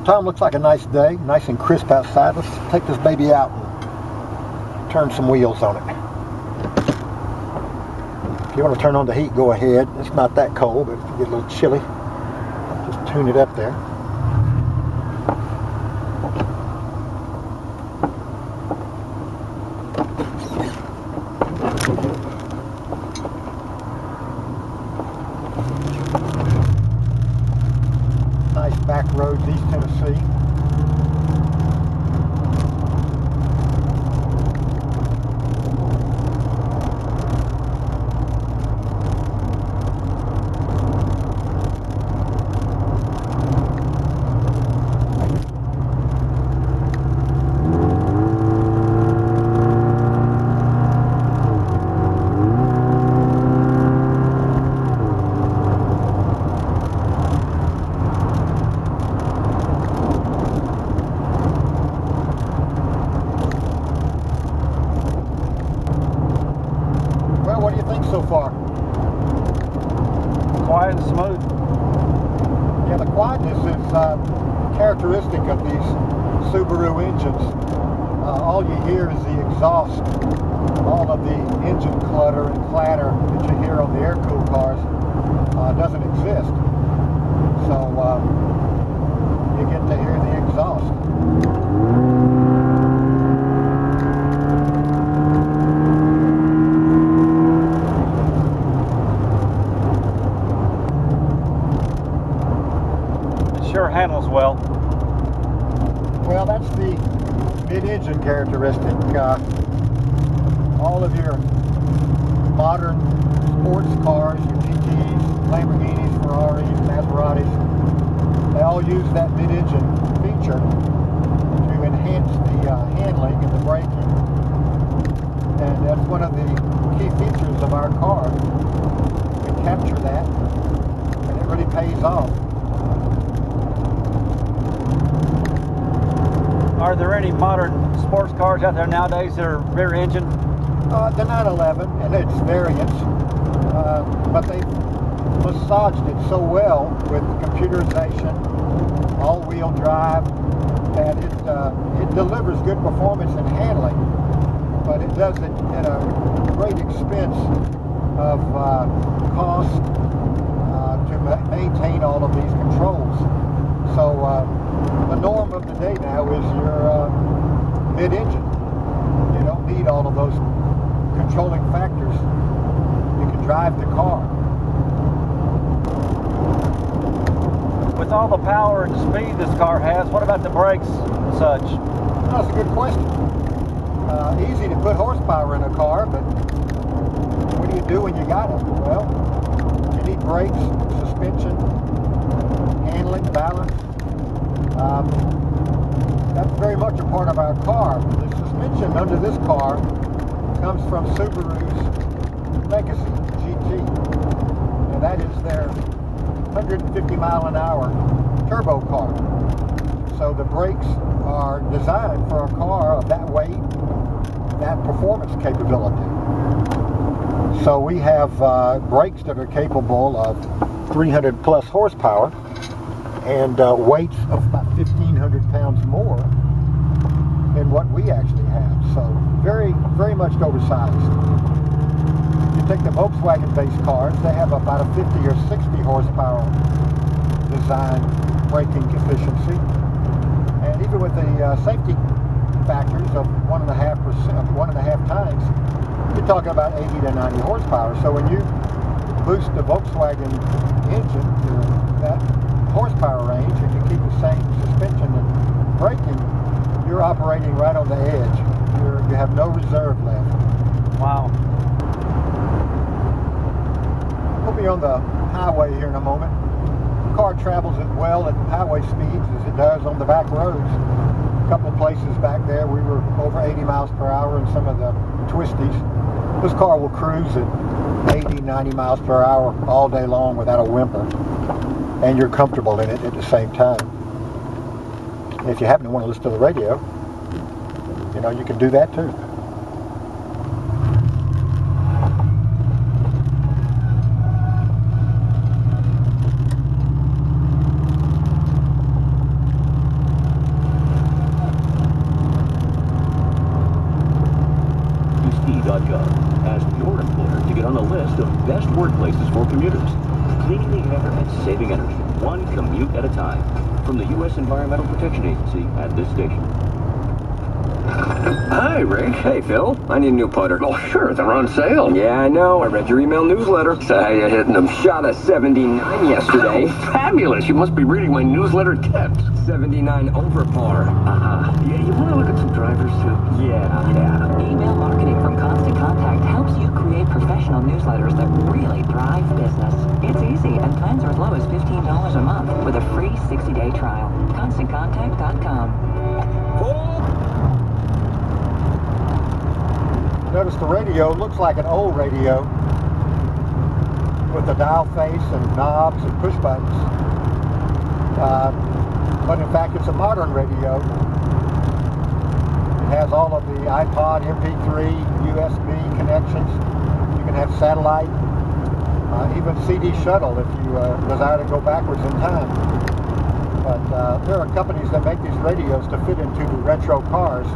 Tom, looks like a nice day, nice and crisp outside. Let's take this baby out and turn some wheels on it. If you want to turn on the heat, go ahead. It's not that cold, but if you get a little chilly, just tune it up there. Nice back roads, East Tennessee. What do you think so far? Quiet and smooth. Yeah, the quietness is characteristic of these Subaru engines. All you hear is the exhaust. All of the engine clutter and clatter that you hear on the air-cooled cars doesn't exist. So you get to hear the exhaust. Sure handles well. Well, that's the mid-engine characteristic. All of your modern sports cars, your GTs, Lamborghinis, Ferraris, Maseratis, they all use that mid-engine feature to enhance the handling and the braking. And that's one of the key features of our car. We capture that, and it really pays off. Are there any modern sports cars out there nowadays that are rear engine? The 911 and its variants, but they massaged it so well with computerization, all-wheel drive, that it delivers good performance and handling, but it does it at a great expense of cost to maintain all of these controls. So the norm of the day now is your mid-engine. You don't need all of those controlling factors. You can drive the car. With all the power and speed this car has, what about the brakes and such? That's a good question. Easy to put horsepower in a car, but what do you do when you got it? Well, you need brakes, suspension, handling, balance. That's very much a part of our car. The suspension under this car comes from Subaru's Legacy GT, and that is their 150 mile an hour turbo car. So the brakes are designed for a car of that weight, that performance capability. So we have brakes that are capable of 300 plus horsepower and weights of about 1,500 pounds more than what we actually have. So very, very much oversized. You take the Volkswagen-based cars, they have about a 50 or 60 horsepower design braking efficiency. And even with the safety factors of 1.5 times, you're talking about 80 to 90 horsepower. So when you boost the Volkswagen engine to that horsepower range and you keep the same suspension and braking, you're operating right on the edge. You have no reserve left. Wow. We'll be on the highway here in a moment. The car travels as well at highway speeds as it does on the back roads. A couple of places back there we were over 80 miles per hour in some of the twisties. This car will cruise at 80, 90 miles per hour all day long without a whimper. And you're comfortable in it at the same time. And if you happen to want to listen to the radio, you know, you can do that too. commuters, cleaning the air and saving energy, one commute at a time. From the U.S. Environmental Protection Agency at this station. Hi, Rick. Hey, Phil. I need a new putter. Oh, sure, they're on sale. Yeah, I know. I read your email newsletter. So how you hitting them? Shot a 79 yesterday. Oh, fabulous. You must be reading my newsletter tips. 79 over par. Yeah, you want to look at some drivers, too? Yeah. Email marketing from Constant Contact helps you create professional newsletters that really drive business. It's easy, and plans are as low as $15 a month with a free 60-day trial. ConstantContact.com. Notice the radio looks like an old radio with a dial face and knobs and push buttons. But in fact, it's a modern radio. It has all of the iPod, MP3, USB connections. You can have satellite, even CD shuttle if you desire to go backwards in time. But there are companies that make these radios to fit into the retro cars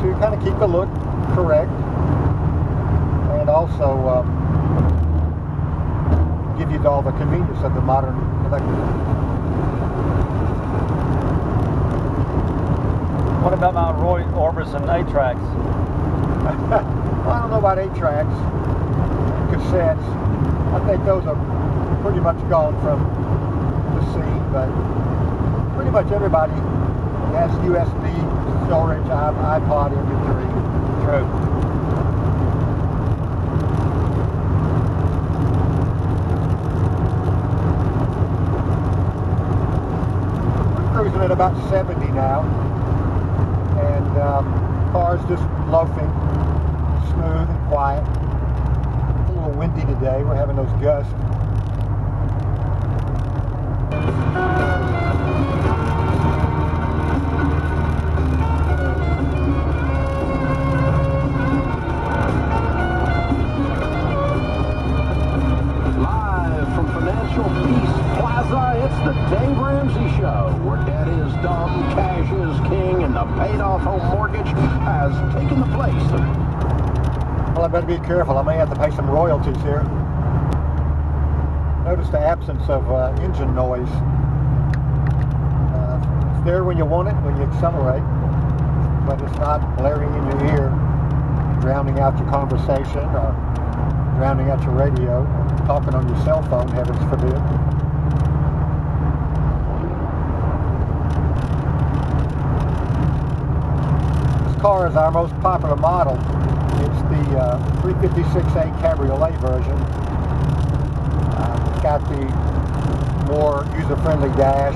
to kind of keep the look correct and also give you all the convenience of the modern electric. What about my Roy Orbison 8-tracks? Well, I don't know about 8-tracks, cassettes. I think those are pretty much gone from the scene, but pretty much everybody has USB storage, iPod, MP3. True. We're cruising at about 70 now, and cars just loafing, smooth and quiet. It's a little windy today. We're having those gusts. Live from Financial Peace Plaza, it's the Dave Ramsey Show, where debt is dumb, cash is king, and the paid-off home mortgage has taken the place of... Well, I better be careful. I may have to pay some royalties here. Notice the absence of engine noise. It's there when you want it, when you accelerate, but it's not blaring in your ear, drowning out your conversation or drowning out your radio, or talking on your cell phone, heavens forbid. This car is our most popular model. It's the 356A Cabriolet version. It's got the more user-friendly dash,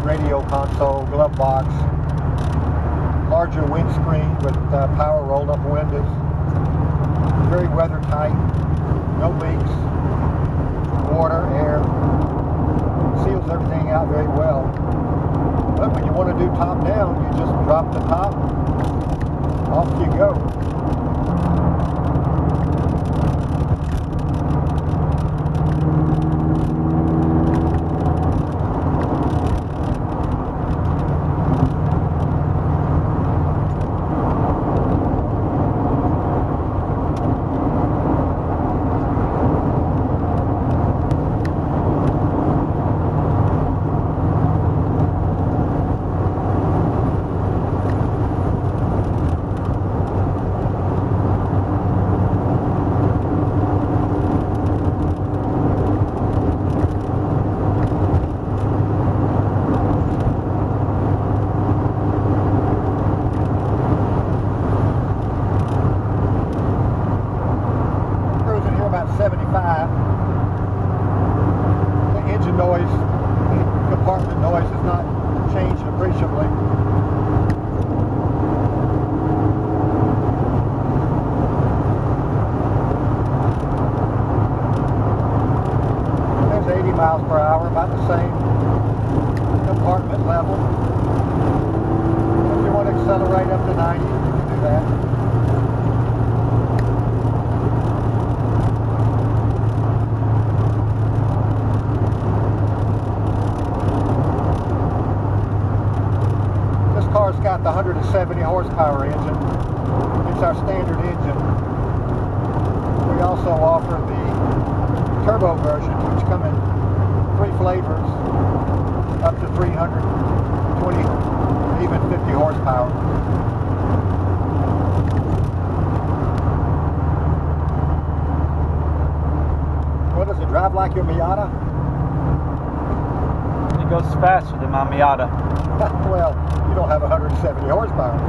radio console, glove box, larger windscreen with power rolled-up windows, very weather-tight, no leaks, water, air, seals everything out very well. But when you want to do top-down, you just drop the top, off you go. About 75. The engine noise, the compartment noise has not changed appreciably. There's 80 miles per hour, about the same compartment level. If you want to accelerate up to 90, you can do that. Car's got the 170 horsepower engine. It's our standard engine. We also offer the turbo versions, which come in 3 flavors, up to 320, even 50 horsepower. What does it drive like your Miata? It goes faster than my Miata. Well, you don't have 170 horsepower.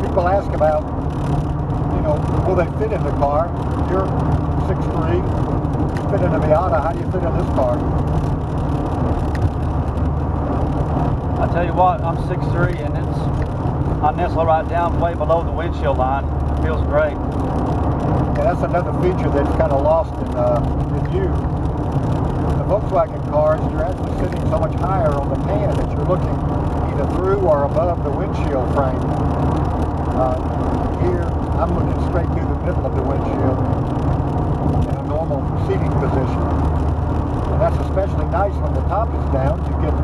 People ask about, you know, will they fit in the car? You're 6'3", you fit in a Miata, how do you fit in this car? I tell you what, I'm 6'3", and I nestle right down way below the windshield line. It feels great. Yeah, that's another feature that's kind of lost in view. The Volkswagen cars, you're actually sitting so much higher on the pan that you're looking either through or above the windshield frame. Here, I'm looking straight through the middle of the windshield in a normal seating position. And that's especially nice when the top is down. You get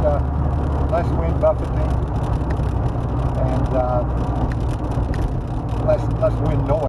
less wind buffeting and less wind noise.